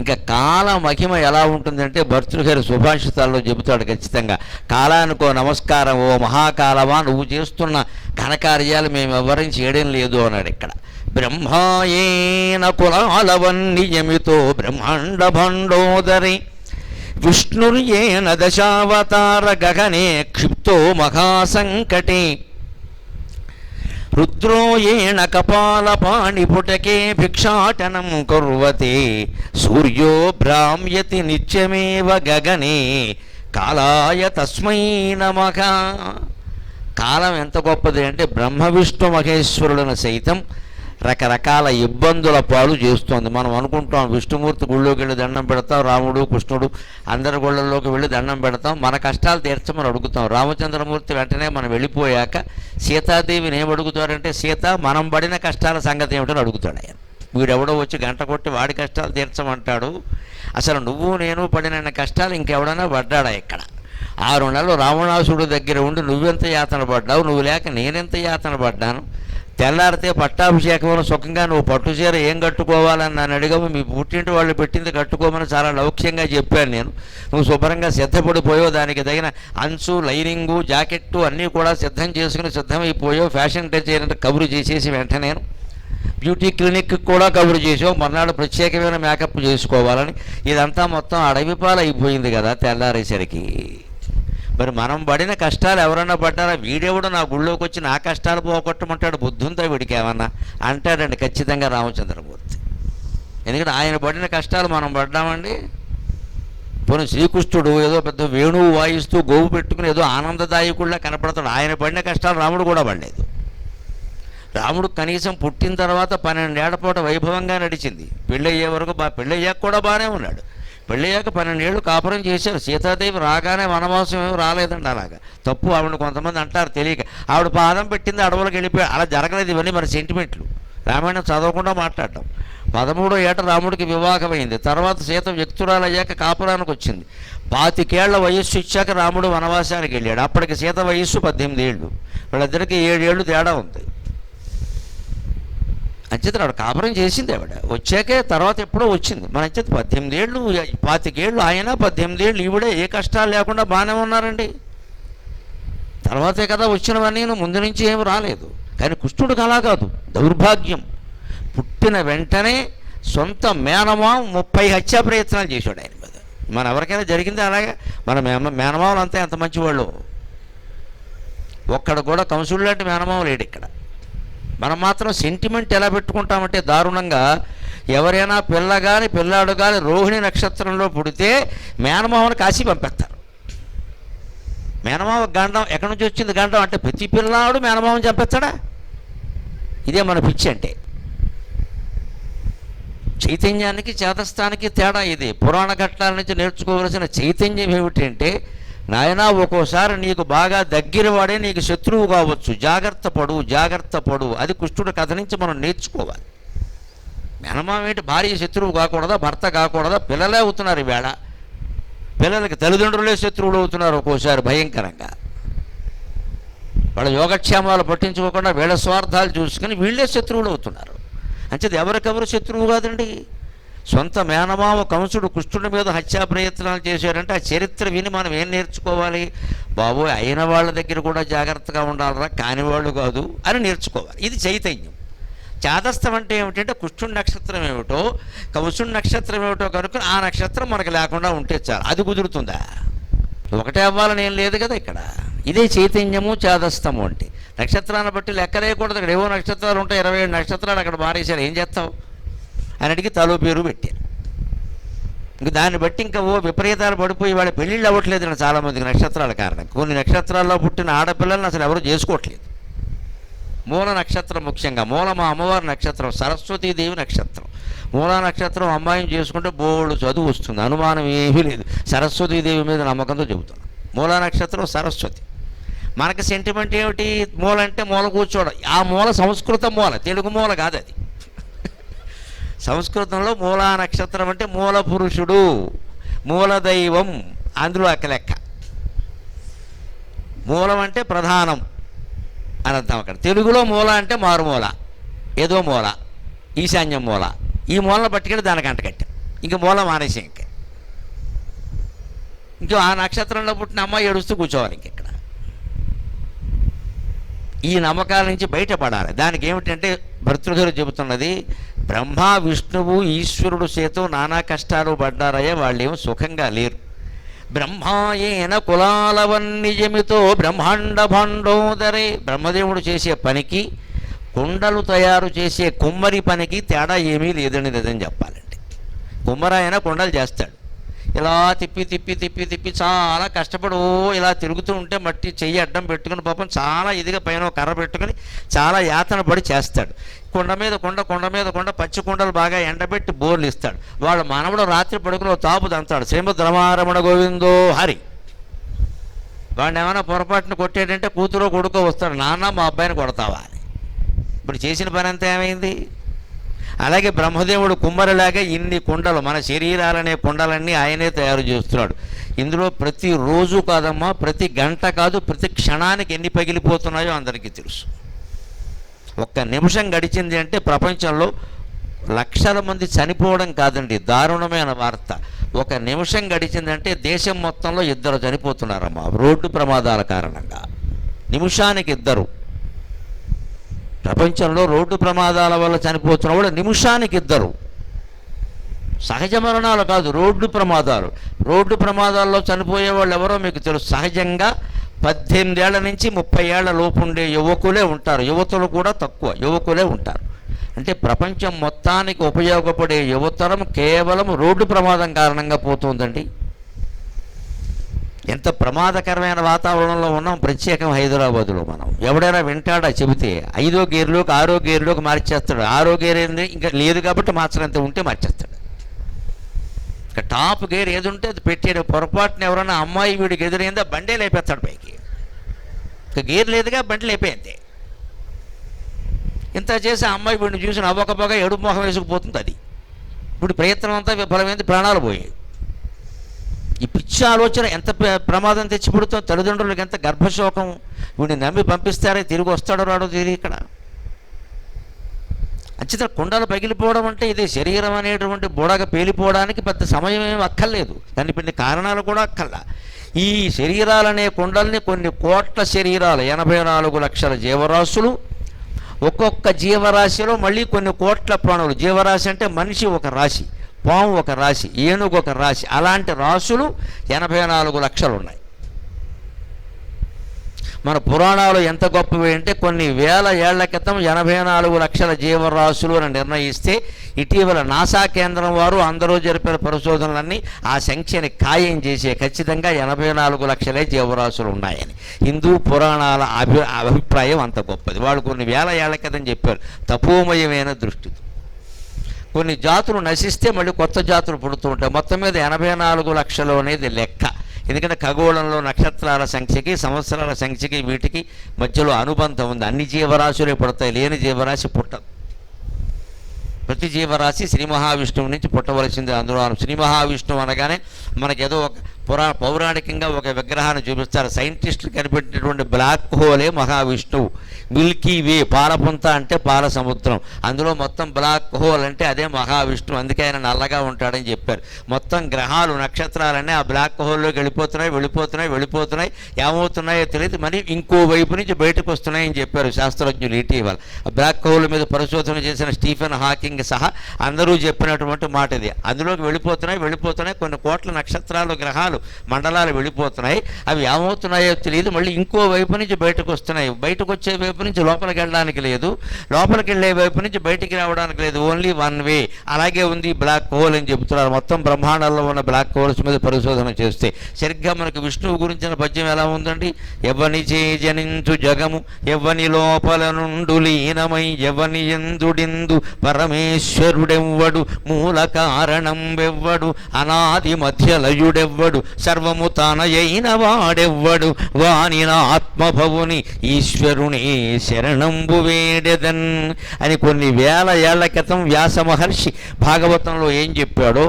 ఇంకా కాల మహిమ ఎలా ఉంటుందంటే భర్తృగారి సుభాషితాల్లో చెబుతాడు ఖచ్చితంగా. కాలానికో నమస్కారం, ఓ మహాకాలమా, నువ్వు చేస్తున్న ఘనకార్యాలు మేము ఎవరిని చేయడం లేదు అన్నాడు ఇక్కడ. బ్రహ్మాయేన కులాలవన్నియమితో బ్రహ్మాండ భండోదరి విష్ణుర్యేన దశావతార గగనే క్షిప్తో మహాసంకటే రుద్రోయేణ కపాలపాణిపుటకే భిక్షాటనం కుర్వతే సూర్యో భ్రామ్యతి నిత్యమేవ గగనే కాలాయ తస్మై నమః. కాలం ఎంత గొప్పది అంటే బ్రహ్మ విష్ణు మహేశ్వరులను సైతం రకరకాల ఇబ్బందుల పాలు చేస్తోంది. మనం అనుకుంటాం విష్ణుమూర్తి గుళ్ళోకి వెళ్ళి దండం పెడతాం, రాముడు కృష్ణుడు అందరి గుళ్ళల్లోకి వెళ్ళి దండం పెడతాం, మన కష్టాలు తీర్చమని అడుగుతాం. రామచంద్రమూర్తి వెంటనే మనం వెళ్ళిపోయాక సీతాదేవిని ఏమడుగుతాడంటే, సీత మనం పడిన కష్టాల సంగతి ఏమిటని అడుగుతాడు ఆయన. వీడెవడో వచ్చి గంట కొట్టి వాడి కష్టాలు తీర్చమంటాడు. అసలు నువ్వు నేను పడిన కష్టాలు ఇంకెవడైనా పడ్డాడా ఇక్కడ? 6 నెలలు రావణాసుడు దగ్గర ఉండి నువ్వెంత యాతన పడ్డావు, నువ్వు లేక నేనెంత యాతన పడ్డాను. తెల్లారితే పట్టాభిషేకంలో సుఖంగా నువ్వు పట్టుచీర ఏం కట్టుకోవాలని నన్ను అడిగావు. మీ పుట్టింటి వాళ్ళు పెట్టింది కట్టుకోమని చాలా లౌక్యంగా చెప్పాను నేను. నువ్వు శుభ్రంగా సిద్ధపడిపోయావు, దానికి తగిన అంచు, లైనింగు, జాకెట్టు అన్నీ కూడా సిద్ధం చేసుకుని సిద్ధమైపోయావు. ఫ్యాషన్ డిజైనర్ కబురు చేసేసి వెంటనే బ్యూటీ క్లినిక్ కూడా కబురు చేసావు. మర్నాడు ప్రత్యేకమైన మేకప్ చేసుకోవాలని. ఇదంతా మొత్తం అడవిపాలు అయిపోయింది కదా తెల్లారేసరికి. మరి మనం పడిన కష్టాలు ఎవరన్నా పడ్డారా? వీడెవడు నా గుళ్ళోకి వచ్చి నా కష్టాలు పోగొట్టమంటాడు? బుద్ధుంతో వీడికి ఏమన్నా అంటాడండి ఖచ్చితంగా రామచంద్రమూర్తి. ఎందుకంటే ఆయన పడిన కష్టాలు మనం పడ్డామండి. పోనీ శ్రీకృష్ణుడు ఏదో పెద్ద వేణువు వాయిస్తూ గోవు పెట్టుకుని ఏదో ఆనందదాయకుడిలా కనపడతాడు. ఆయన పడిన కష్టాలు రాముడు కూడా పడలేదు. రాముడు కనీసం పుట్టిన తర్వాత 12 ఏళ్ల పాటు వైభవంగా నడిచింది. పెళ్ళయ్యే వరకు పెళ్ళయ్యాక కూడా బాగానే ఉన్నాడు. పెళ్ళయ్యాక 12 ఏళ్ళు కాపురం చేశారు. సీతాదేవి రాగానే వనవాసం ఏమి రాలేదండి. అలాగా తప్పు ఆవిడ కొంతమంది అంటారు తెలియక. ఆవిడ పాదం పెట్టింది అడవులకు వెళ్ళిపోయి, అలా జరగలేదు. ఇవన్నీ మన సెంటిమెంట్లు. రామాయణం చదవకుండా మాట్లాడటం. 13వ ఏట రాముడికి వివాహమైంది. తర్వాత సీత వ్యక్తురాలయ్యాక కాపురానికి వచ్చింది. 25 ఏళ్ల వయస్సు ఇచ్చాక రాముడు వనవాసానికి వెళ్ళాడు. అప్పటికి సీత వయస్సు 18 ఏళ్ళు. వాళ్ళిద్దరికి 7 ఏళ్ళు తేడా ఉంది. అంచేత ఆవిడ కాపురం చేసింది. ఆవిడ వచ్చాకే తర్వాత ఎప్పుడో వచ్చింది. మన అంచేత 18 ఏళ్ళు, 25 ఏళ్ళు ఆయన, 18 ఏళ్ళు ఈవిడే ఏ కష్టాలు లేకుండా బాగానే ఉన్నారండి. తర్వాతే కదా వచ్చినవన్నీ, ముందు నుంచి ఏమి రాలేదు. కానీ కృష్ణుడికి అలా కాదు, దౌర్భాగ్యం. పుట్టిన వెంటనే సొంత మేనమామ 30 హత్యా ప్రయత్నాలు చేశాడు ఆయన మీద. మన ఎవరికైనా జరిగింది అలాగే? మన మేనమామలు అంతా ఎంత మంచివాళ్ళు. ఒక్కడ కూడా కంసుడు లాంటి మేనమామ లేడు ఇక్కడ. మనం మాత్రం సెంటిమెంట్ ఎలా పెట్టుకుంటామంటే దారుణంగా. ఎవరైనా పిల్ల కానీ పిల్లాడు కానీ రోహిణి నక్షత్రంలో పుడితే మేనమామను కాశీ పంపిస్తారు. మేనమామ గండం ఎక్కడి నుంచి వచ్చింది? గండం అంటే ప్రతి పిల్లాడు మేనమామని చంపేస్తాడా? ఇదే మన పిచ్చి అంటే. చైతన్యానికి చేతస్థానికి తేడా ఇది. పురాణ ఘట్టాల నుంచి నేర్చుకోవలసిన చైతన్యం ఏమిటంటే, నాయనా ఒక్కోసారి నీకు బాగా దగ్గర వాడే నీకు శత్రువు కావచ్చు, జాగ్రత్త పడు. అది కృష్ణుడి కథ నుంచి మనం నేర్చుకోవాలి. మేనమామ ఏంటి? భార్య శత్రువు కాకూడదా? భర్త కాకూడదా? పిల్లలే అవుతున్నారు ఈవేళ. పిల్లలకి తల్లిదండ్రులే శత్రువులు అవుతున్నారు ఒక్కోసారి భయంకరంగా. వాళ్ళ యోగక్షేమాలు పట్టించుకోకుండా వీళ్ళ స్వార్థాలు చూసుకుని వీళ్ళే శత్రువులు అవుతున్నారు. అంచేది ఎవరికెవరు శత్రువు కాదండి. సొంత మేనమామ కంసుడు కృష్ణుడి మీద హత్యా ప్రయత్నాలు చేశారంటే ఆ చరిత్ర విని మనం ఏం నేర్చుకోవాలి? బాబోయ్, అయిన వాళ్ళ దగ్గర కూడా జాగ్రత్తగా ఉండాలరా, కానివాళ్ళు కాదు అని నేర్చుకోవాలి. ఇది చైతన్యం. చాదస్తం అంటే ఏమిటంటే కృష్ణుడి నక్షత్రం ఏమిటో కంసుడి నక్షత్రం ఏమిటో కనుక ఆ నక్షత్రం మనకు లేకుండా ఉంటే చాలు. అది కుదురుతుందా? ఒకటే అవ్వాలని ఏం లేదు కదా ఇక్కడ. ఇదే చైతన్యము చాదస్తము అంటే. నక్షత్రాన్ని బట్టి లెక్కలేకూడదు. ఇక్కడ ఏవో నక్షత్రాలు ఉంటాయి, 27 నక్షత్రాలు అక్కడ మారేశారు, ఏం చేస్తావు అని అడిగి తలో పేరు పెట్టారు. ఇంక దాన్ని బట్టి ఇంకా విపరీతాలు పడిపోయి వాళ్ళ పెళ్ళిళ్ళు అవ్వట్లేదు చాలామందికి నక్షత్రాల కారణం. కొన్ని నక్షత్రాల్లో పుట్టిన ఆడపిల్లలను అసలు ఎవరు చేసుకోవట్లేదు. మూల నక్షత్రం ముఖ్యంగా. మూల మా అమ్మవారి నక్షత్రం, సరస్వతీదేవి నక్షత్రం. మూలా నక్షత్రం అమ్మాయిని చేసుకుంటే బోళ్ళు చదువు వస్తుంది, అనుమానం ఏమీ లేదు. సరస్వతీదేవి మీద నమ్మకంతో చెబుతాను. మూలా నక్షత్రం సరస్వతి. మనకి సెంటిమెంట్ ఏమిటి? మూల అంటే మూల కూర్చోవడం. ఆ మూల సంస్కృత మూల, తెలుగు మూల కాదు అది. సంస్కృతంలో మూలా నక్షత్రం అంటే మూల పురుషుడు, మూల దైవం, అందులో లెక్క. మూలం అంటే ప్రధానం అని అర్థం అక్కడ. తెలుగులో మూల అంటే మారుమూల, ఏదో మూల, ఈశాన్యం మూల. ఈ మూలను పట్టుకెళ్ళి దానికి అంటకట్టాం. ఇంక మూల మానేసి ఇంకో ఆ నక్షత్రంలో పుట్టిన అమ్మాయి ఏడుస్తూ కూర్చోవాలి ఇక్కడ. ఈ నమ్మకాల నుంచి బయటపడాలి. దానికి ఏమిటంటే భర్తృహరి చెబుతున్నది, బ్రహ్మ విష్ణువు ఈశ్వరుడు చేతో నానా కష్టాలు పడ్డారయ్యా, వాళ్ళేమో సుఖంగా లేరు. బ్రహ్మాయేన కులాలవన్నిజమితో బ్రహ్మాండ భాండోదరే, బ్రహ్మదేవుడు చేసే పనికి కుండలు తయారు చేసే కుమ్మరి పనికి తేడా ఏమీ లేదని లేదని చెప్పాలండి. కుమ్మరాయన కుండలు చేస్తాడు, ఇలా తిప్పి తిప్పి తిప్పి తిప్పి చాలా కష్టపడి ఇలా తిరుగుతూ ఉంటే మట్టి చెయ్యి అడ్డం పెట్టుకుని పాపం చాలా ఇదిగా పైన కర్ర పెట్టుకుని చాలా యాతన పడి చేస్తాడు. కొండ మీద కొండ, కొండ మీద కొండ, పచ్చి కుండలు బాగా ఎండబెట్టి బోర్లు ఇస్తాడు. వాడు మనవడు రాత్రి పడుకుని తాపు దంతాడు, శ్రీమద్ రమారమణ గోవిందో హరి. వాడిని ఏమైనా పొరపాటున కొట్టాడంటే కూతురో కొడుకో వస్తాడు, నాన్న మా అబ్బాయిని కొడతావా అని. ఇప్పుడు చేసిన పని అంతా ఏమైంది? అలాగే బ్రహ్మదేవుడు కుమ్మరిలాగే ఇన్ని కుండలు, మన శరీరాలనే కుండలన్నీ ఆయనే తయారు చేస్తున్నాడు. ఇందులో ప్రతి రోజు కాదమ్మా, ప్రతి గంట కాదు, ప్రతి క్షణానికి ఎన్ని పగిలిపోతున్నాయో అందరికీ తెలుసు. ఒక్క నిమిషం గడిచింది అంటే ప్రపంచంలో లక్షల మంది చనిపోవడం కాదండి, దారుణమైన వార్త. ఒక నిమిషం గడిచిందంటే దేశం మొత్తంలో 2 చనిపోతున్నారమ్మా రోడ్డు ప్రమాదాల కారణంగా. నిమిషానికి 2 ప్రపంచంలో రోడ్డు ప్రమాదాల వల్ల చనిపోతున్న వాళ్ళు నిమిషానికి 2. సహజ మరణాలు కాదు, రోడ్డు ప్రమాదాలు. రోడ్డు ప్రమాదాల్లో చనిపోయే వాళ్ళు ఎవరో మీకు తెలుసు. సహజంగా 18 ఏళ్ల నుంచి 30 ఏళ్ల లోపు ఉండే యువకులే ఉంటారు, యువతులు కూడా తక్కువ, యువకులే ఉంటారు. అంటే ప్రపంచం మొత్తానికి ఉపయోగపడే యువతరం కేవలం రోడ్డు ప్రమాదం కారణంగా పోతుందండి. ఎంత ప్రమాదకరమైన వాతావరణంలో ఉన్నాం, ప్రత్యేకం హైదరాబాదులో మనం. ఎవడైనా వింటాడా చెబితే 5వ గేర్లోకి 6వ గేర్లోకి మార్చేస్తాడు. 6వ గేర్ ఏంది ఇంకా లేదు కాబట్టి మార్చడంత ఉంటే మార్చేస్తాడు. ఇక టాప్ గేర్ ఏది ఉంటే అది పెట్టాడు. పొరపాటున ఎవరైనా అమ్మాయి వీడికి ఎదురైందా బండే లేపేస్తాడు పైకి. ఇక గేర్ లేదుగా బండి లేపేంతే. ఇంత చేసి ఆ అమ్మాయి వీడిని చూసి నవ్వకపోగా ఎడుపు మొహం వేసుకుపోతుంది. అది ఇప్పుడు ప్రయత్నం అంతా విఫలమైంది, ప్రాణాలు పోయాయి. ఈ పిచ్చి ఆలోచన ఎంత ప్రమాదం తెచ్చిపెడుతుందో, తల్లిదండ్రులకు ఎంత గర్భశోకం. వీడిని నమ్మి పంపిస్తారే, తిరిగి వస్తాడో రాడో తిరిగి ఇక్కడ. అంచేత కుండలు పగిలిపోవడం అంటే ఇదే. శరీరం అనేటువంటి బుడగ పేలిపోవడానికి పెద్ద సమయం ఏమి అక్కర్లేదు, దాన్ని కొన్ని కారణాలు కూడా అక్కర్లా. ఈ శరీరాలనే కుండల్ని కొన్ని కోట్ల శరీరాలు, 84 లక్షల జీవరాశులు, ఒక్కొక్క జీవరాశిలో మళ్ళీ కొన్ని కోట్ల ప్రాణులు. జీవరాశి అంటే మనిషి ఒక రాశి, పాము ఒక రాశి, ఏనుగు ఒక రాశి, అలాంటి రాశులు 84 లక్షలు ఉన్నాయి. మన పురాణాలు ఎంత గొప్పవి అంటే కొన్ని వేల ఏళ్ల క్రితం 84 లక్షల జీవరాశులు అని నిర్ణయిస్తే, ఇటీవల నాసా కేంద్రం వారు అందరూ జరిపిన పరిశోధనలన్నీ ఆ సంఖ్యని ఖాయం చేసే ఖచ్చితంగా 84 లక్షలే జీవరాశులు ఉన్నాయని. హిందూ పురాణాల అభిప్రాయం అంత గొప్పది. వాళ్ళు కొన్ని వేల ఏళ్ల క్రితం చెప్పారు, తపోమయమైన దృష్టి. కొన్ని జాతులు నశిస్తే మళ్ళీ కొత్త జాతులు పుడుతూ ఉంటాయి. మొత్తం మీద 84 లక్షలు అనేది లెక్క. ఎందుకంటే ఖగోళంలో నక్షత్రాల సంఖ్యకి సంవత్సరాల సంఖ్యకి వీటికి మధ్యలో అనుబంధం ఉంది. అన్ని జీవరాశులే పుడతాయి, లేని జీవరాశి పుట్టదు. ప్రతి జీవరాశి శ్రీ మహావిష్ణువు నుంచి పుట్టవలసింది. అందులో శ్రీ మహావిష్ణువు అనగానే మనకేదో ఒక పౌరాణికంగా ఒక విగ్రహాన్ని చూపిస్తారు. సైంటిస్టులు కనిపెట్టినటువంటి బ్లాక్ హోలే మహావిష్ణువు. మిల్కీ వే, పాలపుంత అంటే పాల సముద్రం, అందులో మొత్తం బ్లాక్ హోల్ అంటే అదే మహావిష్ణువు. అందుకే ఆయన నల్లగా ఉంటాడని చెప్పారు. మొత్తం గ్రహాలు నక్షత్రాలన్నీ ఆ బ్లాక్ హోల్లోకి వెళ్ళిపోతున్నాయి వెళ్ళిపోతున్నాయి వెళ్ళిపోతున్నాయి. ఏమవుతున్నాయో తెలియదు, మరి ఇంకో వైపు నుంచి బయటకు వస్తున్నాయని చెప్పారు శాస్త్రజ్ఞులు ఇటీవల. ఆ బ్లాక్ హోల్ మీద పరిశోధన చేసిన స్టీఫెన్ హాకింగ్ సహా అందరూ చెప్పినటువంటి మాట ఇది. అందులోకి వెళ్ళిపోతున్నాయి వెళ్ళిపోతున్నాయి, కొన్ని కోట్ల నక్షత్రాలు, గ్రహాలు, మండలాలు వెళ్ళిపోతున్నాయి. అవి ఏమవుతున్నాయో తెలియదు, మళ్ళీ ఇంకో వైపు నుంచి బయటకు వస్తున్నాయి. బయటకు వచ్చే వైపు నుంచి లోపలికి వెళ్ళడానికి లేదు, లోపలికి వెళ్ళే వైపు నుంచి బయటికి రావడానికి లేదు, ఓన్లీ వన్ వే. అలాగే ఉంది బ్లాక్ హోల్ అని చెబుతున్నారు. మొత్తం బ్రహ్మాండంలో ఉన్న బ్లాక్ హోల్స్ మీద పరిశోధన చేస్తే సరిగ్గా మనకు విష్ణువు గురించిన పద్యం ఎలా ఉందండి? ఎవని చే జనించు జగము, ఎవని లోపల నుండు లీనమై, ఎవని ఎందుడిందు పరమేశ్వరుడెవ్వడు, మూల కారణం వెవ్వడు, అనాది మధ్యలయుడెవ్వడు, సర్వము తానయైన వాడెవ్వడు, వానిన ఆత్మభవుని ఈశ్వరుని శరణంబు వేడెదన్ అని కొన్ని వేల ఏళ్ల క్రితం వ్యాస మహర్షి భాగవతంలో ఏం చెప్పాడో,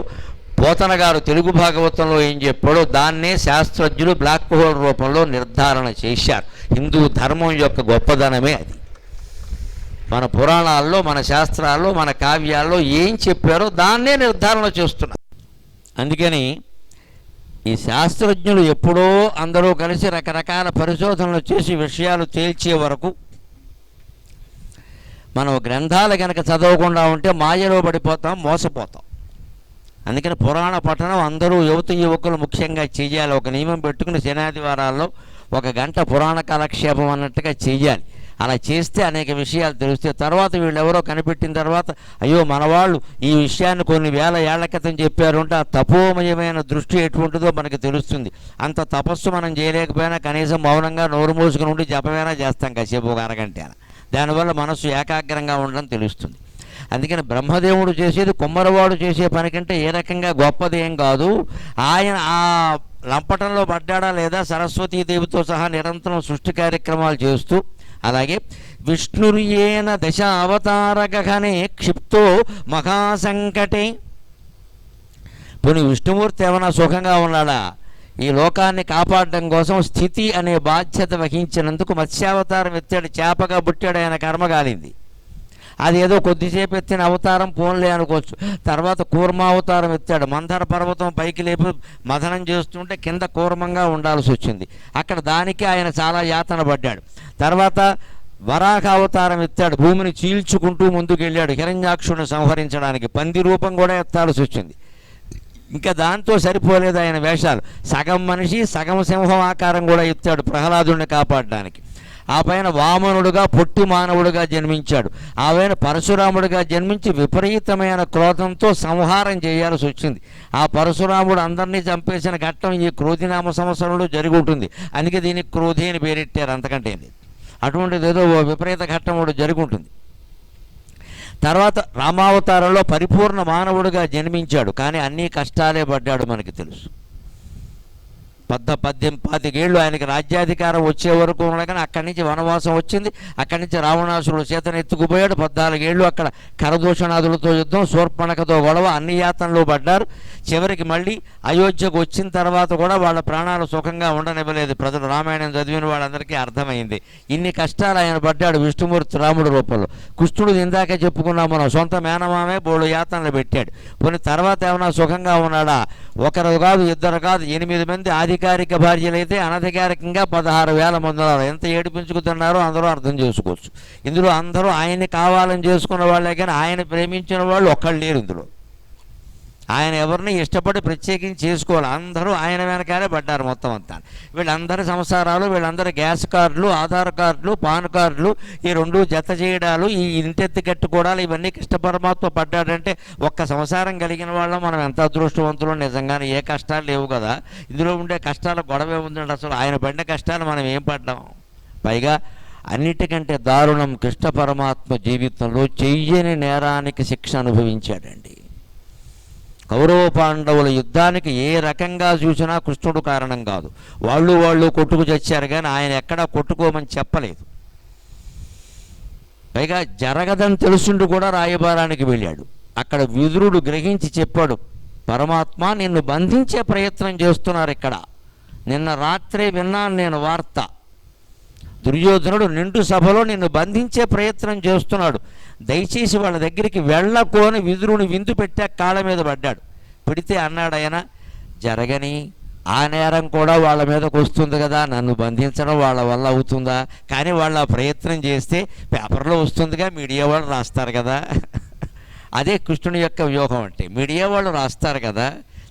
పోతన గారు తెలుగు భాగవతంలో ఏం చెప్పాడో దాన్నే శాస్త్రజ్ఞులు బ్లాక్ హోల్ రూపంలో నిర్ధారణ చేశారు. హిందూ ధర్మం యొక్క గొప్పదనమే అది. మన పురాణాల్లో, మన శాస్త్రాల్లో, మన కావ్యాల్లో ఏం చెప్పారో దాన్నే నిర్ధారణ చేస్తున్నారు. అందుకని ఈ శాస్త్రజ్ఞులు ఎప్పుడో అందరూ కలిసి రకరకాల పరిశోధనలు చేసి విషయాలు తేల్చే వరకు మనం గ్రంథాలు కనుక చదవకుండా ఉంటే మాయలో పడిపోతాం, మోసపోతాం. అందుకని పురాణ పఠనం అందరూ యువకులు ముఖ్యంగా చెయ్యాలి. ఒక నియమం పెట్టుకుని శనాదివారాల్లో 1 గంట పురాణ కాలక్షేపం అన్నట్టుగా చెయ్యాలి. అలా చేస్తే అనేక విషయాలు తెలుస్తాయి. తర్వాత వీళ్ళెవరో కనిపెట్టిన తర్వాత అయ్యో మనవాళ్ళు ఈ విషయాన్ని కొన్ని వేల ఏళ్ల క్రితం చెప్పారుంటే ఆ తపోమయమైన దృష్టి ఎటువంటిదో మనకు తెలుస్తుంది. అంత తపస్సు మనం చేయలేకపోయినా కనీసం మౌనంగా నోరు మూసుకుని ఉండి జపమైనా చేస్తాం కాసేపు, 1 అరగంట. దానివల్ల మనస్సు ఏకాగ్రంగా ఉండడం తెలుస్తుంది. అందుకని బ్రహ్మదేవుడు చేసేది కుమ్మరవాడు చేసే పని కంటే ఏ రకంగా గొప్పదేం కాదు. ఆయన ఆ లంపటంలో పడ్డాడా లేదా సరస్వతీదేవితో సహా నిరంతరం సృష్టి కార్యక్రమాలు చేస్తూ, అలాగే విష్ణుర్యేన దశ అవతార గగనే క్షిప్తో మహాసంకటే. పోనీ విష్ణుమూర్తి ఏమైనా సుఖంగా ఉన్నాడా? ఈ లోకాన్ని కాపాడడం కోసం స్థితి అనే బాధ్యత వహించినందుకు మత్స్యావతారం ఎత్తాడు, చేపగా పుట్టాడు, ఆయన కర్మ కాలింది. అది ఏదో కొద్దిసేపు ఎత్తిన అవతారం పోన్లే అనుకోవచ్చు. తర్వాత కూర్మావతారం ఎత్తాడు, మందర పర్వతం పైకి లేపి మథనం చేస్తుంటే కింద కూర్మంగా ఉండాల్సి వచ్చింది. అక్కడ దానికి ఆయన చాలా యాతన పడ్డాడు. తర్వాత వరాహ అవతారం ఎత్తాడు, భూమిని చీల్చుకుంటూ ముందుకు వెళ్ళాడు హిరణ్యాక్షుడిని సంహరించడానికి. పంది రూపం కూడా ఎత్తాల్సి వచ్చింది. ఇంకా దాంతో సరిపోలేదు ఆయన వేషాలు. సగం మనిషి సగం సింహం ఆకారం కూడా ఎత్తాడు ప్రహ్లాదుడిని కాపాడడానికి. ఆ పైన వామనుడుగా పొట్టి మానవుడిగా జన్మించాడు. ఆ పైన పరశురాముడిగా జన్మించి విపరీతమైన క్రోధంతో సంహారం చేయాల్సి వచ్చింది. ఆ పరశురాముడు అందరినీ చంపేసిన ఘట్టం ఈ క్రోధినామ సంవత్సరంలో జరిగి ఉంటుంది. అందుకే దీనికి క్రోధి అని పేరెట్టారు, అంతకంటే అటువంటిది ఏదో విపరీత ఘట్టం కూడా జరిగి ఉంటుంది. తర్వాత రామావతారంలో పరిపూర్ణ మానవుడిగా జన్మించాడు, కానీ అన్నీ కష్టాలే పడ్డాడు మనకి తెలుసు. 18 ఏళ్ళు ఆయనకి రాజ్యాధికారం వచ్చే వరకు ఉండగానే అక్కడి నుంచి వనవాసం వచ్చింది. అక్కడి నుంచి రావణాసురుడు సీతను ఎత్తుకుపోయాడు. 14 ఏళ్ళు అక్కడ కరదూషణాదులతో యుద్ధం, శూర్పణఖతో గొడవ, అన్ని యాతనలు పడ్డారు. చివరికి మళ్ళీ అయోధ్యకు వచ్చిన తర్వాత కూడా వాళ్ళ ప్రాణాలు సుఖంగా ఉండనివ్వలేదు ప్రజలు. రామాయణం చదివిన వాళ్ళందరికీ అర్థమైంది. ఇన్ని కష్టాలు ఆయన పడ్డాడు విష్ణుమూర్తి రాముడి రూపంలో. కృష్ణుడు ఇందాకే చెప్పుకున్నాం మనం, సొంత మేనమామే బోడు యాతనలు పెట్టాడు. కొన్ని తర్వాత ఏమైనా సుఖంగా ఉన్నాడా? ఒకరు కాదు, ఇద్దరు కాదు, 8 మంది అధికారిక భార్యలైతే అనధికారికంగా 16,000 మంది ఉన్నారు. ఎంత ఏడిపించుకుతున్నారో అందరూ అర్థం చేసుకోవచ్చు. ఇందులో అందరూ ఆయన్ని కావాలని చేసుకున్న వాళ్ళే, కానీ ఆయన ప్రేమించిన వాళ్ళు ఒక్కళ్ళు లేరు ఇందులో. ఆయన ఎవరిని ఇష్టపడి ప్రత్యేకించి చేసుకోవాలి, అందరూ ఆయన వెనకాలే పడ్డారు మొత్తం అంతా. వీళ్ళందరి సంసారాలు, వీళ్ళందరి గ్యాస్ కార్డులు, ఆధార్ కార్డులు, పాన్ కార్డులు, ఈ 2 జత చేయడాలు, ఈ ఇంటెత్తి కట్టుకోవడాలు, ఇవన్నీ కృష్ణ పరమాత్మ పడ్డాడంటే ఒక్క సంసారం కలిగిన వాళ్ళం మనం ఎంత అదృష్టవంతులు. నిజంగానే ఏ కష్టాలు లేవు కదా. ఇందులో ఉండే కష్టాల గొడవే ఉందండి. అసలు ఆయన పడిన కష్టాలు మనం ఏం పడ్డాం? పైగా అన్నిటికంటే దారుణం, కృష్ణ పరమాత్మ జీవితంలో చెయ్యని నేరానికి శిక్ష అనుభవించాడండి. కౌరవ పాండవుల యుద్ధానికి ఏ రకంగా చూసినా కృష్ణుడు కారణం కాదు. వాళ్ళు కొట్టుకు చచ్చారు, కానీ ఆయన ఎక్కడా కొట్టుకోమని చెప్పలేదు. పైగా జరగదని తెలుసుండి కూడా రాయబారానికి వెళ్ళాడు. అక్కడ విదురుడు గ్రహించి చెప్పాడు, పరమాత్మ నిన్ను బంధించే ప్రయత్నం చేస్తున్నారు ఇక్కడ. నిన్న రాత్రే విన్నాను నేను వార్త. దుర్యోధనుడు నిండు సభలో నిన్ను బంధించే ప్రయత్నం చేస్తున్నాడు, దయచేసి వాళ్ళ దగ్గరికి వెళ్ళకు అని విదురుని విందు పెట్టా కాళ్ళ మీద పడ్డాడు. పెడితే అన్నాడు ఆయన, జరగని ఆ నేరం కూడా వాళ్ళ మీదకు వస్తుంది కదా, నన్ను బంధించడం వాళ్ళ వల్ల అవుతుందా? కానీ వాళ్ళు ఆ ప్రయత్నం చేస్తే పేపర్లో వస్తుందిగా, మీడియా వాళ్ళు రాస్తారు కదా. అదే కృష్ణుని యొక్క వ్యూహం అంటే, మీడియా వాళ్ళు రాస్తారు కదా,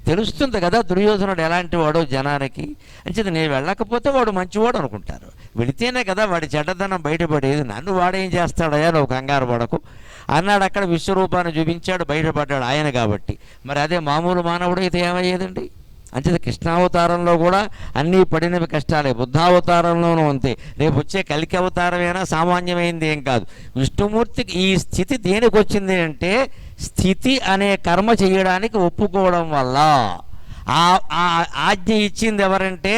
తెలుస్తుంది కదా దుర్యోధనుడు ఎలాంటి వాడో జనానికి. అంచేది నేను వెళ్ళకపోతే వాడు మంచివాడు అనుకుంటారు, వెళితేనే కదా వాడి చెడ్డదనం బయటపడేది. నన్ను వాడేం చేస్తాడయ్యా, నువ్వు కంగారు పడకు అన్నాడు. అక్కడ విశ్వరూపాన్ని చూపించాడు, బయటపడ్డాడు ఆయన కాబట్టి. మరి అదే మామూలు మానవుడు అయితే ఏమయ్యేదండి? అంచేది కృష్ణావతారంలో కూడా అన్నీ పడినవి కష్టాలే, బుద్ధావతారంలోనూ అంతే. రేపు వచ్చే కలికి అవతారమైనా సామాన్యమైంది ఏం కాదు. విష్ణుమూర్తికి ఈ స్థితి దేనికి వచ్చింది అంటే, స్థితి అనే కర్మ చేయడానికి ఒప్పుకోవడం వల్ల. ఆ ఆ ఆజ్ఞ ఇచ్చింది ఎవరంటే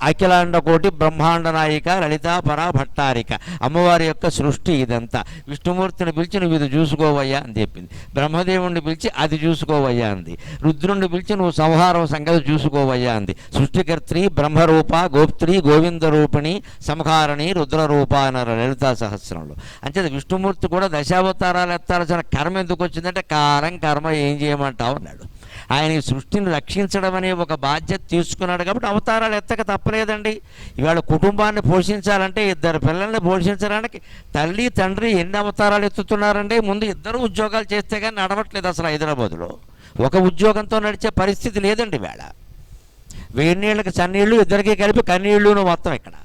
అఖిలాండ కోటి బ్రహ్మాండ నాయిక లలితాపరా భట్టారిక, అమ్మవారి యొక్క సృష్టి ఇదంతా. విష్ణుమూర్తిని పిలిచి నువ్వు ఇది చూసుకోవయ్యా అని చెప్పింది, బ్రహ్మదేవుణ్ణి పిలిచి అది చూసుకోవయ్యా అంది, రుద్రుణ్ణి పిలిచి నువ్వు సంహారం సంగతి చూసుకోవయ్యా అంది. సృష్టికర్త్రి బ్రహ్మరూప గోప్త్రి గోవింద రూపిణి సంహారణి రుద్రరూప అన్నారు లలితా సహస్రంలో. అంతే విష్ణుమూర్తి కూడా దశావతారాలు ఎత్తాల్సిన కర్మ ఎందుకు వచ్చిందంటే కాలం కర్మ ఏం చేయమంటావు అన్నాడు. ఆయన ఈ సృష్టిని రక్షించడం అనే ఒక బాధ్యత తీసుకున్నాడు కాబట్టి అవతారాలు ఎత్తక తప్పలేదండి. ఇవాళ కుటుంబాన్ని పోషించాలంటే, ఇద్దరు పిల్లల్ని పోషించడానికి తల్లి తండ్రి ఎన్ని అవతారాలు ఎత్తుతున్నారండి. ముందు ఇద్దరు ఉద్యోగాలు చేస్తే కానీ నడవట్లేదు అసలు హైదరాబాదులో. ఒక ఉద్యోగంతో నడిచే పరిస్థితి లేదండి వేళ. వేడి నీళ్ళకి చన్నీళ్ళు, ఇద్దరికి కలిపి కన్నీళ్ళును మొత్తం ఇక్కడ.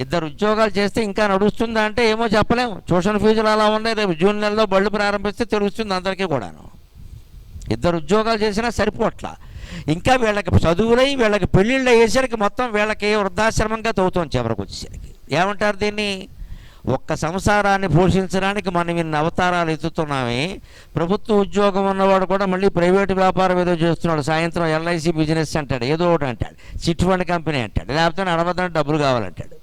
ఇద్దరు ఉద్యోగాలు చేస్తే ఇంకా నడుస్తుందా అంటే ఏమో చెప్పలేము. ట్యూషన్ ఫీజులు అలా ఉన్నాయి. రేపు జూన్ నెలలో బళ్ళు ప్రారంభిస్తే తెలుస్తుంది అందరికీ కూడాను. ఇద్దరు ఉద్యోగాలు చేసినా సరిపోట్లా. ఇంకా వీళ్ళకి చదువులై వీళ్ళకి పెళ్ళిళ్ళు అయ్యేసరికి మొత్తం వీళ్ళకి వృద్ధాశ్రమంగా తవ్వుతాం చివరికి వచ్చేసరికి. ఏమంటారు దీన్ని? ఒక్క సంసారాన్ని పోషించడానికి మనం ఇన్ని అవతారాలు ఎత్తుతున్నామే. ప్రభుత్వ ఉద్యోగం ఉన్నవాడు కూడా మళ్ళీ ప్రైవేటు వ్యాపారం ఏదో చేస్తున్నాడు. సాయంత్రం ఎల్ఐసి బిజినెస్ అంటాడు, ఏదో ఒకటి అంటాడు, చిట్ ఫండ్ కంపెనీ అంటాడు, లేకపోతే నడవదని డబ్బులు కావాలంటాడు.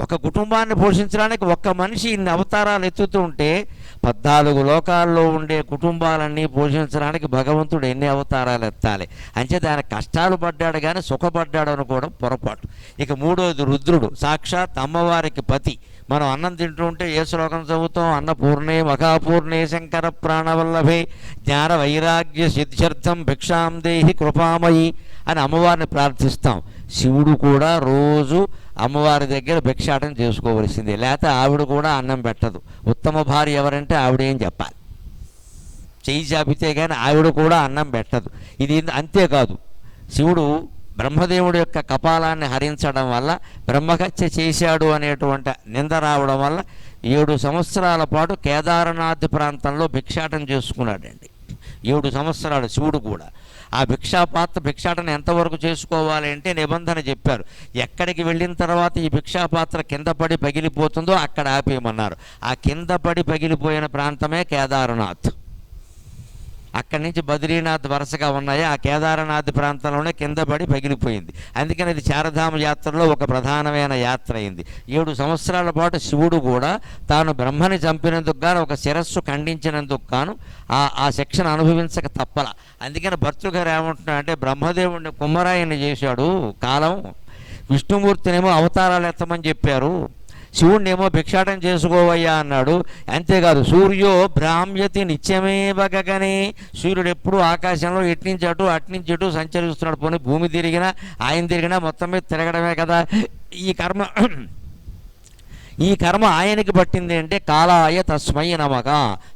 ఒక కుటుంబాన్ని పోషించడానికి ఒక్క మనిషి ఇన్ని అవతారాలు ఎత్తుతూ ఉంటే 14 లోకాల్లో ఉండే కుటుంబాలన్నీ పోషించడానికి భగవంతుడు ఎన్ని అవతారాలు ఎత్తాలి. అంచేత ఆయన కష్టాలు పడ్డాడు కానీ సుఖపడ్డాడు అనుకోవడం పొరపాటు. ఇక మూడోది రుద్రుడు, సాక్షాత్ అమ్మవారికి పతి. మనం అన్నం తింటూ ఉంటే ఏ శ్లోకం చదువుతాం? అన్నపూర్ణే మహాపూర్ణే శంకర ప్రాణవల్లభే జ్ఞాన వైరాగ్య సిద్ధ్యర్థం భిక్షాం దేహి కృపామయి అని అమ్మవారిని ప్రార్థిస్తాం. శివుడు కూడా రోజు అమ్మవారి దగ్గర భిక్షాటం చేసుకోవలసిందే, లేకపోతే ఆవిడ కూడా అన్నం పెట్టదు. ఉత్తమ భార్య ఎవరంటే ఆవిడేం చెప్పాలి, చెయ్యి చాపితే కానీ ఆవిడ కూడా అన్నం పెట్టదు. ఇది అంతేకాదు, శివుడు బ్రహ్మదేవుడి యొక్క కపాలాన్ని హరించడం వల్ల బ్రహ్మహత్య చేశాడు అనేటువంటి నింద రావడం వల్ల 7 సంవత్సరాల పాటు కేదారనాథ్ ప్రాంతంలో భిక్షాటం చేసుకున్నాడండి. 7 సంవత్సరాలు శివుడు కూడా. ఆ భిక్షాటన ఎంతవరకు చేసుకోవాలి అంటే నిబంధన చెప్పారు. ఎక్కడికి వెళ్ళిన తర్వాత ఈ భిక్షాపాత్ర కింద పడి పగిలిపోతుందో అక్కడ ఆపేయమన్నారు. ఆ కింద పడి పగిలిపోయిన ప్రాంతమే కేదారనాథ్. అక్కడి నుంచి బద్రీనాథ్ వరుసగా ఉన్నాయి. ఆ కేదారనాథ్ ప్రాంతంలోనే కింద పడి పగిలిపోయింది. అందుకని ఇది చారధామ యాత్రలో ఒక ప్రధానమైన యాత్ర అయింది. 7 సంవత్సరాల పాటు శివుడు కూడా తాను బ్రహ్మని చంపినందుకు గాను, ఒక శిరస్సు ఖండించినందుకు గాను ఆ శిక్షను అనుభవించక తప్పల. అందుకని భర్తృగారు ఏమంటున్నారంటే, బ్రహ్మదేవుడిని కుమ్మరాయన్ని చేశాడు కాలం, విష్ణుమూర్తినేమో అవతారాలు ఎత్తమని చెప్పారు, శివుణ్ణేమో భిక్షాటం చేసుకోవయ్యా అన్నాడు. అంతేకాదు సూర్యో భ్రామ్యతి నిత్యమేవ గగనే, సూర్యుడు ఎప్పుడు ఆకాశంలో ఎట్నుంచి అటు అట్నుంచి ఇటు సంచరిస్తున్నాడు. పోనీ భూమి తిరిగినా ఆయన తిరిగినా మొత్తం మీద తిరగడమే కదా. ఈ కర్మ ఆయనకి పట్టింది అంటే కాలాయ తస్మై నమః.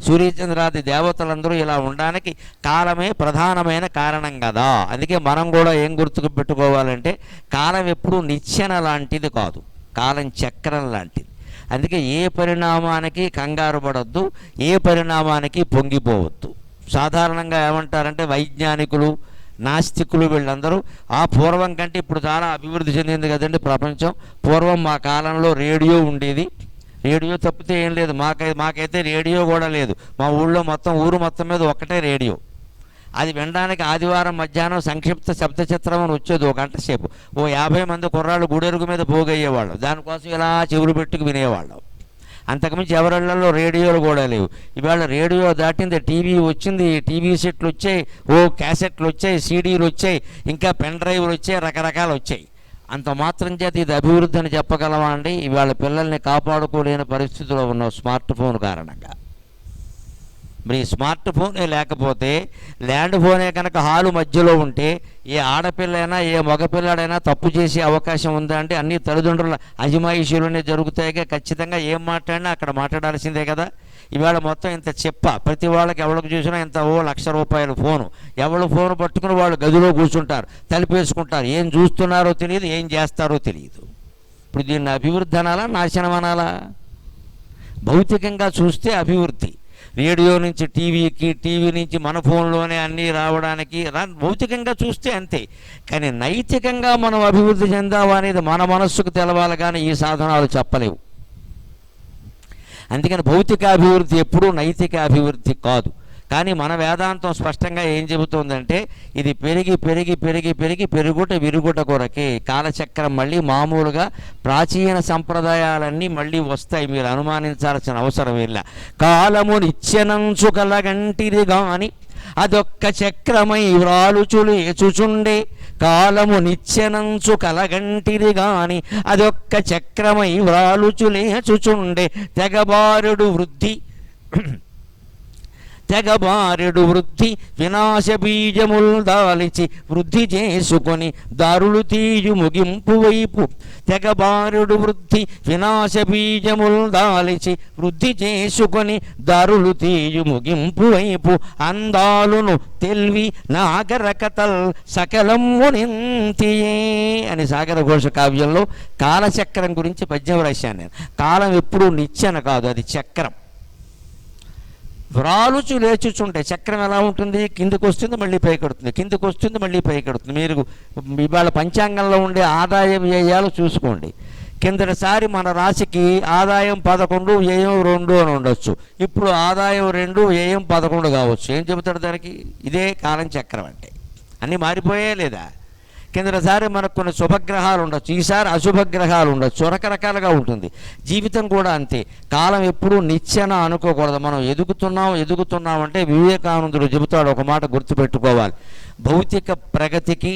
సూర్యచంద్రాది దేవతలందరూ ఇలా ఉండడానికి కాలమే ప్రధానమైన కారణం కదా. అందుకే మనం కూడా ఏం గుర్తుకు పెట్టుకోవాలంటే, కాలం ఎప్పుడు నిచ్చెన లాంటిది కాదు, కాలం చక్రం లాంటిది. అందుకే ఏ పరిణామానికి కంగారు పడొద్దు, ఏ పరిణామానికి పొంగిపోవద్దు. సాధారణంగా ఏమంటారంటే వైజ్ఞానికులు, నాస్తికులు వీళ్ళందరూ పూర్వం కంటే ఇప్పుడు చాలా అభివృద్ధి చెందింది కదండి ప్రపంచం. పూర్వం మా కాలంలో రేడియో ఉండేది, రేడియో తప్పితే ఏం లేదు. మాకైతే రేడియో కూడా లేదు. మా ఊళ్ళో ఊరు మొత్తం మీద ఒక్కటే రేడియో. అది వినడానికి ఆదివారం మధ్యాహ్నం సంక్షిప్త శబ్ద చిత్రం అని వచ్చేది, 1 గంట సేపు. 50 మంది కుర్రాళ్ళు గుడెరుగు మీద పోగయ్యేవాళ్ళు. దానికోసం ఇలా చెవులు పెట్టుకు వినేవాళ్ళం. అంతకుమించి ఎవరిళ్లలో రేడియోలు కూడా లేవు. ఇవాళ రేడియో దాటింది, టీవీ వచ్చింది, టీవీ సెట్లు వచ్చాయి, క్యాసెట్లు వచ్చాయి, సీడీలు వచ్చాయి, ఇంకా పెన్ డ్రైవ్లు వచ్చాయి, రకరకాలు వచ్చాయి. అంత మాత్రం చేత ఇది అభివృద్ధి అని చెప్పగలమా అండి? ఇవాళ పిల్లల్ని కాపాడుకోలేని పరిస్థితిలో ఉన్న స్మార్ట్ ఫోన్ కారణంగా. మరి స్మార్ట్ ఫోనే లేకపోతే, ల్యాండ్ ఫోనే కనుక హాలు మధ్యలో ఉంటే ఏ ఆడపిల్లైనా ఏ మగపిల్లాడైనా తప్పు చేసే అవకాశం ఉందా అంటే అన్ని తల్లిదండ్రుల అజమాయిషీలోనే జరుగుతాయిగా. ఖచ్చితంగా ఏం మాట్లాడినా అక్కడ మాట్లాడాల్సిందే కదా. ఇవాళ మొత్తం ఇంత ప్రతి వాళ్ళకి ఎవరికి చూసినా ఇంత ₹1,00,000 ఫోను. ఎవరు ఫోను పట్టుకుని వాళ్ళు గదిలో కూర్చుంటారు, తలిపేసుకుంటారు. ఏం చూస్తున్నారో తెలియదు, ఏం చేస్తారో తెలియదు. ఇప్పుడు దీన్ని అభివృద్ధి అనాలా, నాశనం అనాలా? భౌతికంగా చూస్తే అభివృద్ధి. రేడియో నుంచి టీవీకి, టీవీ నుంచి మన ఫోన్లోనే అన్నీ రావడానికి భౌతికంగా చూస్తే అంతే. కానీ నైతికంగా మనం అభివృద్ధి చెందావా అనేది మన మనస్సుకు తెలవాలి, కానీ ఈ సాధనాలు చెప్పలేవు. అందుకని భౌతిక అభివృద్ధి ఎప్పుడూ నైతిక అభివృద్ధి కాదు. కానీ మన వేదాంతం స్పష్టంగా ఏం చెబుతోందంటే ఇది పెరిగి పెరిగి పెరిగి పెరిగి పెరుగుట విరుగుట కొరకే. కాలచక్రం మళ్ళీ మామూలుగా ప్రాచీన సంప్రదాయాలన్నీ మళ్ళీ వస్తాయి, మీరు అనుమానించాల్సిన అవసరం ಇಲ್ಲ. కాలము నిత్యనంచు కలగంటిది గాని అదొక్క చక్రమై వ్రాలుచులేచుచుండే. కాలము నిత్యనంచు కలగంటిది గాని అదొక్క చక్రమై వ్రాలుచులేచుచుండే. తెగబారుడు వృద్ధి వినాశ బీజముల్ దాలిచి వృద్ధి చేసుకొని దారులు తీయు ముగింపు వైపు. తెగబారుడు వృద్ధి వినాశ బీజముల్ దాలిచి వృద్ధి చేసుకొని దారులు తీయు ముగింపు వైపు. అందాలును తెల్వి నాగర కథల్ సకలమునింతియే అని సాగర ఘోష కావ్యంలో కాలచక్రం గురించి పద్యం రాశాను నేను. కాలం ఎప్పుడూ నిచ్చెన కాదు, అది చక్రం. వ్రాలుచు లేచుచుంటాయి. చక్రం ఎలా ఉంటుంది? కిందకు వస్తుంది మళ్ళీ పైకెడుతుంది, కిందకు వస్తుంది మళ్ళీ పైకెడుతుంది. మీరు ఇవాళ పంచాంగంలో ఉండే ఆదాయ వ్యయాలు చూసుకోండి. కిందటిసారి మన రాశికి ఆదాయం 11, వ్యయం 2 అని ఉండొచ్చు. ఇప్పుడు ఆదాయం 2, వ్యయం 11 కావచ్చు. ఏం చెబుతాడు దానికి? ఇదే కాలం చక్రం అంటే. అన్నీ మారిపోయాయా లేదా? కిందటిసారి మనకు కొన్ని శుభగ్రహాలు ఉండొచ్చు, ఈసారి అశుభగ్రహాలు ఉండొచ్చు, రకరకాలుగా ఉంటుంది. జీవితం కూడా అంతే. కాలం ఎప్పుడూ నిచ్చెన అనుకోకూడదు. మనం ఎదుగుతున్నామంటే వివేకానందుడు చెబుతాడు, ఒక మాట గుర్తుపెట్టుకోవాలి. భౌతిక ప్రగతికి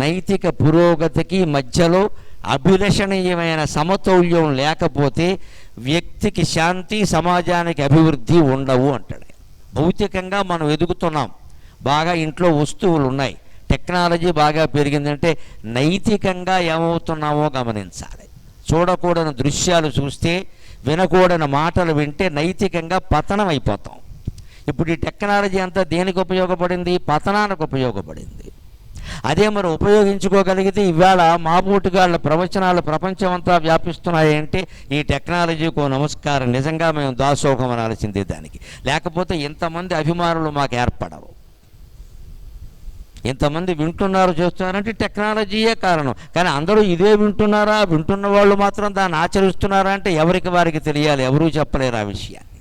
నైతిక పురోగతికి మధ్యలో అభిలషణీయమైన సమతౌల్యం లేకపోతే వ్యక్తికి శాంతి, సమాజానికి అభివృద్ధి ఉండవు అంటాడు. భౌతికంగా మనం ఎదుగుతున్నాం, బాగా ఇంట్లో వస్తువులు ఉన్నాయి, టెక్నాలజీ బాగా పెరిగిందంటే నైతికంగా ఏమవుతున్నామో గమనించాలి. చూడకూడని దృశ్యాలు చూస్తే, వినకూడని మాటలు వింటే నైతికంగా పతనం అయిపోతాం. ఇప్పుడు ఈ టెక్నాలజీ అంతా దేనికి ఉపయోగపడింది? పతనానికి ఉపయోగపడింది. అదే మనం ఉపయోగించుకోగలిగితే ఇవాళ మాబూటుగాళ్ళ ప్రవచనాలు ప్రపంచం అంతా వ్యాపిస్తున్నాయంటే ఈ టెక్నాలజీకో నమస్కారం. నిజంగా మేము దాసోహం అనాల్సిందే దానికి. లేకపోతే ఇంతమంది అభిమానులు మాకు ఏర్పడవు. ఇంతమంది వింటున్నారు, చేస్తున్నారంటే టెక్నాలజీయే కారణం. కానీ అందరూ ఇదే వింటున్నారా? వింటున్న వాళ్ళు మాత్రం దాన్ని ఆచరిస్తున్నారా అంటే ఎవరికి వారికి తెలియాలి. ఎవరూ చెప్పలేరు ఆ విషయాన్ని.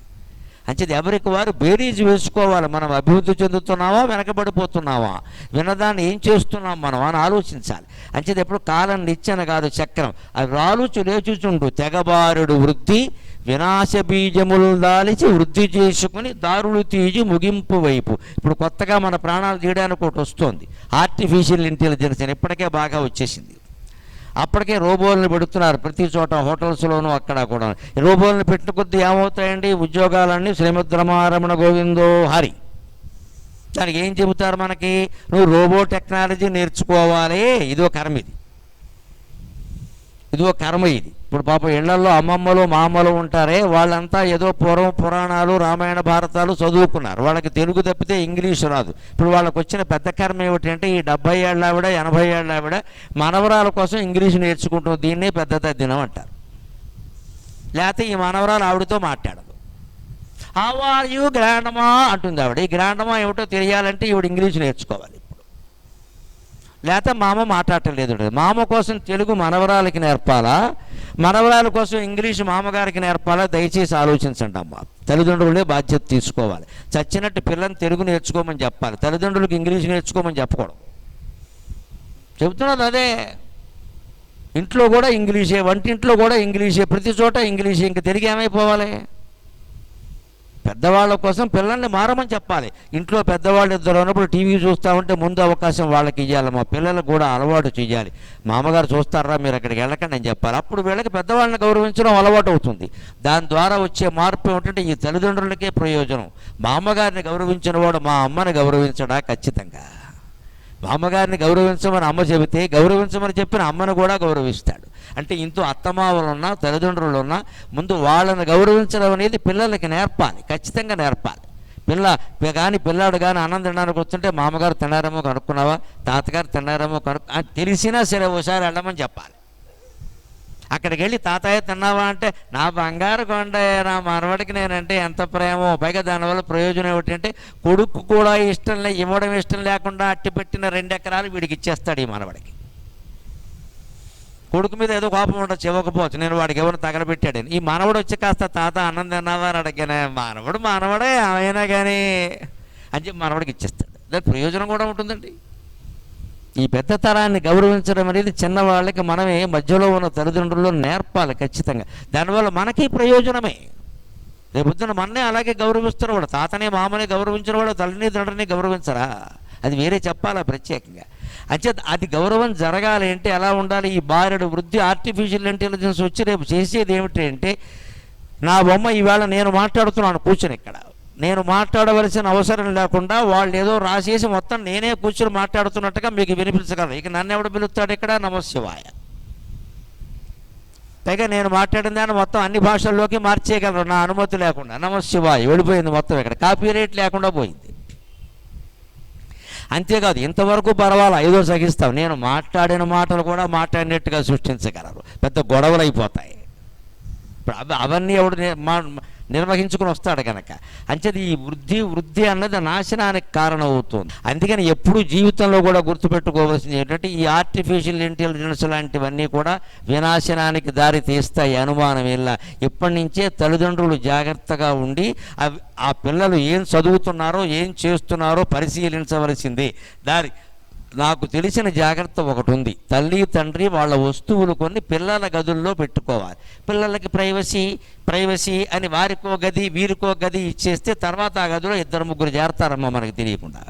అంచేది ఎవరికి వారు బేరీజు వేసుకోవాలి. మనం అభివృద్ధి చెందుతున్నామా, వెనకబడిపోతున్నామా, వినదాన్ని ఏం చేస్తున్నాం మనం అని ఆలోచించాలి. అంచేది ఎప్పుడు కాలం నిచ్చెన కాదు, చక్రం. అవి రాలుచు లేచుచుండు తెగబారుడు వృద్ధి వినాశ బీజములు దాలిచి వృద్ధి చేసుకుని దారులు తీసి ముగింపు వైపు. ఇప్పుడు కొత్తగా మన ప్రాణాలు తీయడానికి ఒకటి వస్తుంది, ఆర్టిఫిషియల్ ఇంటెలిజెన్స్ అని. ఇప్పటికే బాగా వచ్చేసింది. అప్పటికే రోబోలను పెడుతున్నారు ప్రతి చోట, హోటల్స్లోనూ అక్కడ కూడా. రోబోలను పెట్టిన కొద్దీ ఏమవుతాయండి? ఉద్యోగాలన్నీ శ్రీమద్ రమారమణ గోవిందో హరి. దానికి ఏం చెబుతారు మనకి? నువ్వు రోబో టెక్నాలజీ నేర్చుకోవాలి. ఇదో కర్మ, ఇదో కర్మ ఇది. ఇప్పుడు పాపం ఇళ్లల్లో అమ్మమ్మలు మామలు ఉంటారే, వాళ్ళంతా ఏదో పూర్వం పురాణాలు, రామాయణ భారతాలు చదువుకున్నారు. వాళ్ళకి తెలుగు తప్పితే ఇంగ్లీషు రాదు. ఇప్పుడు వాళ్ళకి వచ్చిన పెద్ద కర్మ ఏమిటంటే ఈ 70 ఏళ్ళ ఆవిడ, 80 ఏళ్ళ ఆవిడ మనవరాల కోసం ఇంగ్లీషు నేర్చుకుంటుంది. దీన్నే పెద్ద తద్దినం అంటారు. లేకపోతే ఈ మనవరాలు ఆవిడతో మాట్లాడదు. హౌ ఆర్ యూ గ్రాండమా అంటుంది ఆవిడ. ఈ గ్రాండమా ఏమిటో తెలియాలంటే ఈవిడ ఇంగ్లీషు నేర్చుకోవాలి. లేకపోతే మామ మాట్లాడలేదు. మామ కోసం తెలుగు మనవరాలకి నేర్పాలా, మనవరాల కోసం ఇంగ్లీషు మామగారికి నేర్పాలా? దయచేసి ఆలోచించండి అమ్మా. తల్లిదండ్రులే బాధ్యత తీసుకోవాలి. చచ్చినట్టు పిల్లల్ని తెలుగు నేర్చుకోమని చెప్పాలి, తల్లిదండ్రులకు ఇంగ్లీషు నేర్చుకోమని చెప్పకూడదు. చెబుతున్నది అదే. ఇంట్లో కూడా ఇంగ్లీషే, వంటింట్లో కూడా ఇంగ్లీషే, ప్రతి చోట ఇంగ్లీషే. ఇంక తెలుగు ఏమైపోవాలి? పెద్దవాళ్ళ కోసం పిల్లల్ని మారమని చెప్పాలి. ఇంట్లో పెద్దవాళ్ళు ఇద్దరు ఉన్నప్పుడు టీవీ చూస్తూ ఉంటే ముందు అవకాశం వాళ్ళకి ఇవ్వాలి. మా పిల్లలకు కూడా అలవాటు చేయాలి. మామగారు చూస్తారా, మీరు అక్కడికి వెళ్ళకండి అని చెప్పాలి. అప్పుడు వీళ్ళకి పెద్దవాళ్ళని గౌరవించడం అలవాటు అవుతుంది. దాని ద్వారా వచ్చే మార్పు ఏమిటంటే ఈ తల్లిదండ్రులకే ప్రయోజనం. మా అమ్మగారిని గౌరవించిన వాడు మా అమ్మని గౌరవించడా? ఖచ్చితంగా. మా అమ్మగారిని గౌరవించమని అమ్మ చెబితే గౌరవించమని చెప్పిన అమ్మను కూడా గౌరవిస్తాడు. అంటే ఇంట్లో అత్తమామలున్నా తల్లిదండ్రులున్నా ముందు వాళ్ళని గౌరవించడం అనేది పిల్లలకి నేర్పాలి, ఖచ్చితంగా నేర్పాలి. పిల్లాడు కానీ అన్నం తినడానికి వస్తుంటే మామగారు తిన్నారేమో కనుక్కున్నావా, తాతగారు తిన్నారేమో తెలిసినా సరే ఒకసారి వెళ్ళమని చెప్పాలి. అక్కడికి వెళ్ళి తాతయ్య తిన్నావా అంటే నా బంగారు కొండ, నా మనవడికి నేనంటే ఎంత ప్రేమో. పైగా దానివల్ల ప్రయోజనం ఏమిటంటే కొడుకు కూడా ఇవ్వడం ఇష్టం లేకుండా అట్టి పెట్టిన 2 ఎకరాలు వీడికి ఇచ్చేస్తాడు ఈ మనవడికి. కొడుకు మీద ఏదో కోపం ఉండొచ్చు, ఇవ్వకపోవచ్చు, నేను వాడికి ఎవరు తగలబెట్టాడని. ఈ మనవడు వచ్చి కాస్త తాత అన్నం తిన్నావా అని అడిగానే, మనవడే అయినా కానీ అని చెప్పి మనవడికి ఇచ్చేస్తాడు. దాని ప్రయోజనం కూడా ఉంటుందండి. ఈ పెద్ద తరాన్ని గౌరవించడం అనేది చిన్నవాళ్ళకి మనమే మధ్యలో ఉన్న తల్లిదండ్రుల్లో నేర్పాలి ఖచ్చితంగా. దానివల్ల మనకి ప్రయోజనమే. రేపొద్దున మననే అలాగే గౌరవిస్తారు. వాడు తాతనే మామనే గౌరవించిన వాడు తల్లిని తండ్రిని గౌరవించరా? అది వేరే చెప్పాలా ప్రత్యేకంగా. అంటే అది గౌరవం జరగాలి అంటే ఎలా ఉండాలి? ఈ బారెడు వృద్ధి ఆర్టిఫిషియల్ ఇంటెలిజెన్స్ వచ్చి రేపు చేసేది ఏమిటంటే, నా బొమ్మ ఈవేళ నేను మాట్లాడుతున్నాను కూర్చొని ఇక్కడ, నేను మాట్లాడవలసిన అవసరం లేకుండా వాళ్ళు ఏదో రాసేసి మొత్తం నేనే కూర్చొని మాట్లాడుతున్నట్టుగా మీకు వినిపించగలరు. ఇక నన్ను ఎవడు పిలుస్తాడు ఇక్కడ? నమశివాయ. పైగా నేను మాట్లాడిన దాన్ని మొత్తం అన్ని భాషల్లోకి మార్చేయగలరు నా అనుమతి లేకుండా. నమశివాయ వెళ్ళిపోయింది మొత్తం, ఇక్కడ కాపీ రైట్ లేకుండా పోయింది. అంతేకాదు, ఇంతవరకు పర్వాలా ఏదో సహిస్తాం, నేను మాట్లాడిన మాటలు కూడా మాట్లాడినట్టుగా సృష్టించగలరు. పెద్ద గొడవలు అయిపోతాయి. ఇప్పుడు అవన్నీ ఎవడు నిర్వహించుకుని వస్తాడు కనుక. అంచేది ఈ వృద్ధి అన్నది నాశనానికి కారణం అవుతుంది. అందుకని ఎప్పుడు జీవితంలో కూడా గుర్తుపెట్టుకోవాల్సింది ఏంటంటే, ఈ ఆర్టిఫిషియల్ ఇంటెలిజెన్స్ లాంటివన్నీ కూడా వినాశనానికి దారి తీస్తాయి, అనుమానం ఇలా. ఇప్పటి నుంచే తల్లిదండ్రులు జాగ్రత్తగా ఉండి ఆ పిల్లలు ఏం చదువుతున్నారో ఏం చేస్తున్నారో పరిశీలించవలసింది. నాకు తెలిసిన జాగ్రత్త ఒకటి ఉంది. తల్లి తండ్రి వాళ్ళ వస్తువులు కొన్ని పిల్లల గదుల్లో పెట్టుకోవాలి. పిల్లలకి ప్రైవసీ అని వారికో గది వీరికో గది ఇచ్చేస్తే తర్వాత ఆ గదిలో 2-3 చేరతారమ్మా మనకు తెలియకుండా.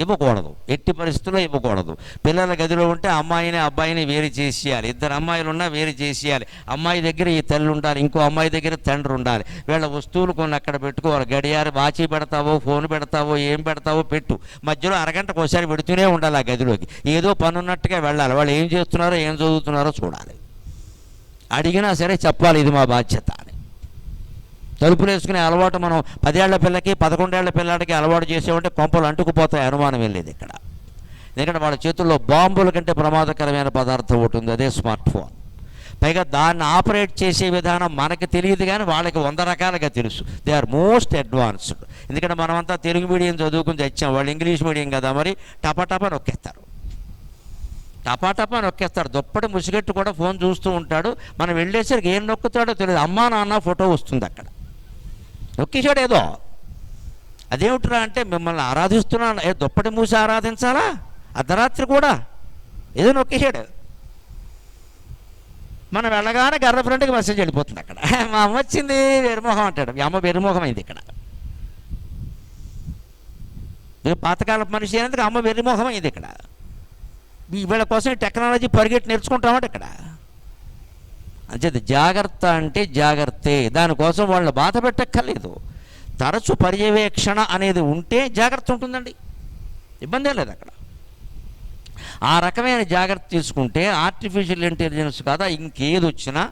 ఇవ్వకూడదు, ఎట్టి పరిస్థితుల్లో ఇవ్వకూడదు. పిల్లల గదిలో ఉంటే అమ్మాయిని అబ్బాయిని వేరు చేసేయాలి. 2 అమ్మాయిలు ఉన్నా వేరు చేసేయాలి. అమ్మాయి దగ్గర ఈ తల్లి ఉండాలి, ఇంకో అమ్మాయి దగ్గర తండ్రి ఉండాలి. వీళ్ళ వస్తువులు కొన్ని అక్కడ పెట్టుకోవాలి. గడియారు వాచి పెడతావో ఫోన్ పెడతావో ఏం పెడతావో పెట్టు, మధ్యలో అరగంటకు ఒకసారి పెడుతూనే ఉండాలి ఆ గదిలోకి. ఏదో పని ఉన్నట్టుగా వెళ్ళాలి. వాళ్ళు ఏం చేస్తున్నారో ఏం చదువుతున్నారో చూడాలి. అడిగినా సరే చెప్పాలి, ఇది మా బాధ్యత అని. తలుపులు వేసుకునే అలవాటు మనం 10 ఏళ్ల పిల్లకి 11 ఏళ్ల పిల్లాడికి అలవాటు చేసేవంటే కొంపలు అంటుకుపోతాయి, అనుమానం వెళ్ళేది ఇక్కడ. ఎందుకంటే వాళ్ళ చేతుల్లో బాంబుల కంటే ప్రమాదకరమైన పదార్థం ఉంటుంది, అదే స్మార్ట్ ఫోన్. పైగా దాన్ని ఆపరేట్ చేసే విధానం మనకి తెలియదు, కానీ వాళ్ళకి 100 రకాలుగా తెలుసు. They are most advanced. ఎందుకంటే మనమంతా తెలుగు మీడియం చదువుకుని తెచ్చాం, వాళ్ళు ఇంగ్లీష్ మీడియం కదా, మరి టపా నొక్కేస్తారు. టపా నొక్కేస్తారు. దుప్పటి ముసిగట్టు కూడా ఫోన్ చూస్తూ ఉంటాడు. మనం వెళ్ళేసరికి ఏం నొక్కుతాడో తెలియదు. అమ్మా నాన్న ఫోటో వస్తుంది అక్కడ, నొక్కేశాడు ఏదో. అదేమిట్రా అంటే, మిమ్మల్ని ఆరాధిస్తున్నాను, దుప్పటి మూసి ఆరాధించాలా అర్ధరాత్రి కూడా? ఏదో నొక్కేశాడు. మనం వెళ్ళగానే గర్ర ఫ్రెండ్కి మెసేజ్ వెళ్ళిపోతుంది అక్కడ, మా అమ్మ వచ్చింది వెరిమోహం అంటాడు. మీ అమ్మ వెరిమోహం అయింది ఇక్కడ. పాతకాలపు మనిషి అయినందుకు అమ్మ వెరిమోహం అయింది ఇక్కడ. వీళ్ళ కోసం టెక్నాలజీ పరిగెట్టి నేర్చుకుంటామంటే ఇక్కడ. అంచేది జాగ్రత్త అంటే జాగ్రత్తే. దానికోసం వాళ్ళని బాధ పెట్టక్కర్లేదు. తరచు పర్యవేక్షణ అనేది ఉంటే జాగ్రత్త ఉంటుందండి, ఇబ్బందే లేదు అక్కడ. ఆ రకమైన జాగ్రత్త తీసుకుంటే ఆర్టిఫిషియల్ ఇంటెలిజెన్స్ కాదా ఇంకేది వచ్చినా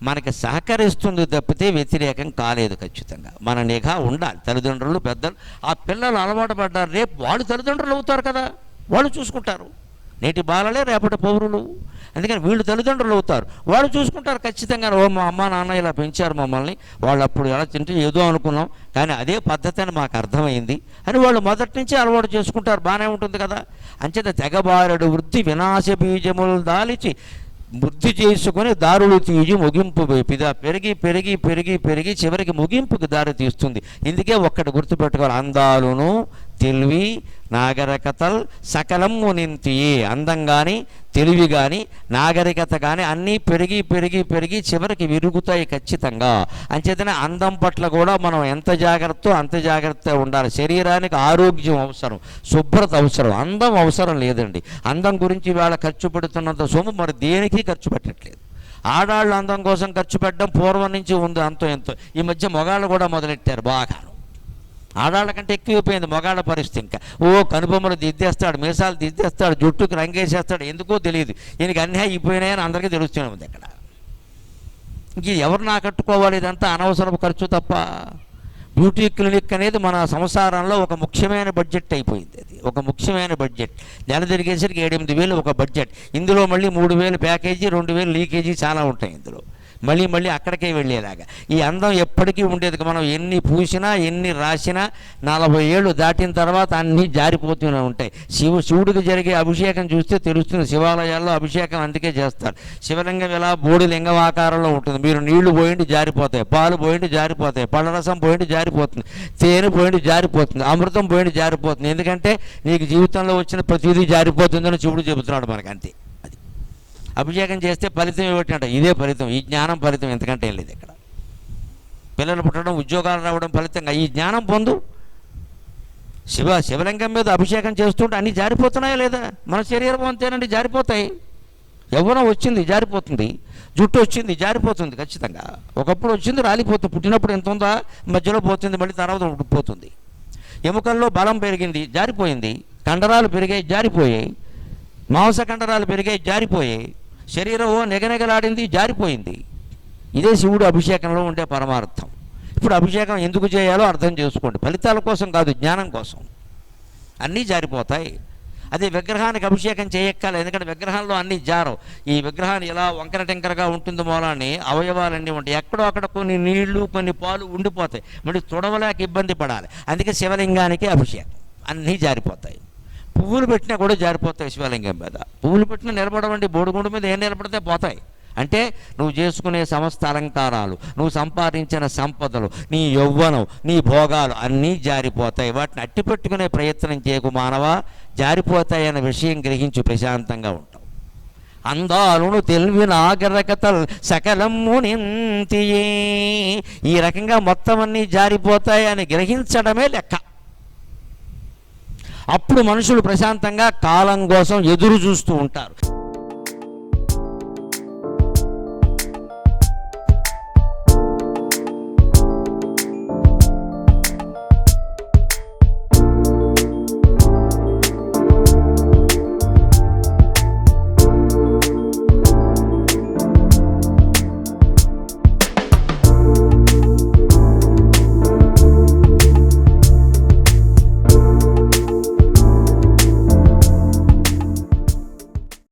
మనకి సహకరిస్తుంది తప్పితే వ్యతిరేకం కాలేదు. ఖచ్చితంగా మన నిఘా ఉండాలి. తల్లిదండ్రులు పెద్దలు, ఆ పిల్లలు అలవాటు పడ్డారు, రేపు వాళ్ళు తల్లిదండ్రులు అవుతారు కదా, వాళ్ళు చూసుకుంటారు. నేటి బాలలే రేపటి పౌరులు. అందుకని వీళ్ళు తల్లిదండ్రులు అవుతారు, వాళ్ళు చూసుకుంటారు ఖచ్చితంగా. ఓ మా అమ్మ నాన్న ఇలా పెంచారు మమ్మల్ని, వాళ్ళు అప్పుడు ఎలా తింటే ఏదో అనుకున్నాం, కానీ అదే పద్ధతి అని మాకు అర్థమైంది అని వాళ్ళు మొదటి నుంచి అలవాటు చేసుకుంటారు. బాగానే ఉంటుంది కదా. అంచేత తెగబారెడు వృద్ధి వినాశ బీజములు దాల్చి వృద్ధి చేసుకుని దారులు తీసి ముగింపు వేపిదా పెరిగి పెరిగి పెరిగి పెరిగి చివరికి ముగింపుకి దారి తీస్తుంది. ఇందుకే ఒక్కటి గుర్తుపెట్టుకోవాలి, అందాలును తెలివి నాగరికతల్ సకలము నింతియే. అందం కానీ తెలివి కానీ నాగరికత కానీ అన్నీ పెరిగి పెరిగి పెరిగి చివరికి విరుగుతాయి ఖచ్చితంగా. అంచేతనే అందం పట్ల కూడా మనం ఎంత జాగ్రత్త అంత జాగ్రత్త ఉండాలి. శరీరానికి ఆరోగ్యం అవసరం, శుభ్రత అవసరం, అందం అవసరం లేదండి. అందం గురించి ఇవాళ ఖర్చు పెడుతున్నంత సొమ్ము మరి దేనికి ఖర్చు పెట్టట్లేదు. ఆడాళ్ళు అందం కోసం ఖర్చు పెట్టడం పూర్వం నుంచి ఉంది అంతో ఎంతో. ఈ మధ్య మొగాళ్ళు కూడా మొదలెట్టారు బాగాను. ఆడాళ్ళ కంటే ఎక్కువైపోయింది మగాళ్ళ పరిస్థితి. ఇంకా కనుబొమ్మలు దిద్దేస్తాడు, మీసాలు దిద్దేస్తాడు, జుట్టుకు రంగేసేస్తాడు, ఎందుకో తెలియదు. ఈయనకి అన్నీ అయిపోయినాయని అందరికీ తెలుస్తూనే ఉంది అక్కడ. ఇంక ఎవరు నా కట్టుకోవాలి? ఇదంతా అనవసరపు ఖర్చు తప్ప. బ్యూటీ క్లినిక్ అనేది మన సంసారంలో ఒక ముఖ్యమైన బడ్జెట్ అయిపోయింది. అది ఒక ముఖ్యమైన బడ్జెట్. నెల తిరిగేసరికి 7-8 వేలు ఒక బడ్జెట్. ఇందులో మళ్ళీ 3,000 ప్యాకేజీ, 2,000 లీకేజీ చాలా ఉంటాయి ఇందులో. మళ్ళీ మళ్ళీ అక్కడికే వెళ్ళేలాగా. ఈ అందం ఎప్పటికీ ఉండేది. మనం ఎన్ని పూసినా ఎన్ని రాసినా 40 ఏళ్ళు దాటిన తర్వాత అన్నీ జారిపోతూనే ఉంటాయి. శివుడికి జరిగే అభిషేకం చూస్తే తెలుస్తుంది. శివాలయాల్లో అభిషేకం అందుకే చేస్తారు. శివలింగం ఇలా బోడి లింగం ఆకారంలో ఉంటుంది. మీరు నీళ్లు పోయిండి జారిపోతాయి, పాలు పోయిండి జారిపోతాయి, పళ్ళరసం పోయిండి జారిపోతుంది, తేనె పోయిండి జారిపోతుంది, అమృతం పోయిండి జారిపోతుంది. ఎందుకంటే నీకు జీవితంలో వచ్చిన ప్రతిదీ జారిపోతుందని శివుడు చెబుతున్నాడు మనకు. అంతే. అది అభిషేకం చేస్తే ఫలితం ఏమిటంటే ఇదే ఫలితం. ఈ జ్ఞానం ఫలితం, ఎందుకంటే ఏం లేదు ఇక్కడ. పిల్లలు పుట్టడం, ఉద్యోగాలు రావడం ఫలితంగా ఈ జ్ఞానం పొందు. శివలింగం మీద అభిషేకం చేస్తుంటే అన్నీ జారిపోతున్నాయా లేదా? మన శరీరం అంతేనండి, జారిపోతాయి. యవ్వనం వచ్చింది జారిపోతుంది, జుట్టు వచ్చింది జారిపోతుంది ఖచ్చితంగా. ఒకప్పుడు వచ్చింది రాలిపోతుంది, పుట్టినప్పుడు ఎంత ఉందా మధ్యలో పోతుంది, మళ్ళీ తర్వాత పోతుంది. ఎముకల్లో బలం పెరిగింది జారిపోయింది, కండరాలు పెరిగాయి జారిపోయాయి, మాంసకండరాలు పెరిగాయి జారిపోయాయి, శరీరం నెగనెగలాడింది జారిపోయింది. ఇదే శివుడు అభిషేకంలో ఉండే పరమార్థం. ఇప్పుడు అభిషేకం ఎందుకు చేయాలో అర్థం చేసుకోండి. ఫలితాల కోసం కాదు, జ్ఞానం కోసం. అన్నీ జారిపోతాయి. అదే విగ్రహానికి అభిషేకం చేయక్కల, ఎందుకంటే విగ్రహంలో అన్నీ జారవు. ఈ విగ్రహాన్ని ఇలా వంకర టెంకరగా ఉంటుంది మూలాన్ని అవయవాలన్నీ ఉంటాయి. ఎక్కడో అక్కడ కొన్ని నీళ్లు కొన్ని పాలు ఉండిపోతాయి, మళ్ళీ తుడవలేక ఇబ్బంది పడాలి. అందుకే శివలింగానికి అభిషేకం. అన్నీ జారిపోతాయి. పువ్వులు పెట్టినా కూడా జారిపోతాయి శివలింగం మీద. పువ్వులు పెట్టినా నిలబడవండి, బోడిగుండు మీద ఏం నిలబడితే పోతాయి. అంటే నువ్వు చేసుకునే సమస్త అలంకారాలు, నువ్వు సంపాదించిన సంపదలు, నీ యవ్వనం, నీ భోగాలు అన్నీ జారిపోతాయి. వాటిని అట్టి పెట్టుకునే ప్రయత్నం చేయకు మానవా. జారిపోతాయన్న విషయం గ్రహించు, ప్రశాంతంగా ఉంటావు. అందాలును తెలివి నాగరకతల్ సకలము నింతియే. ఈ రకంగా మొత్తం అన్నీ జారిపోతాయని గ్రహించడమే లెక్క. అప్పుడు మనుషులు ప్రశాంతంగా కాలం కోసం ఎదురు చూస్తూ ఉంటారు.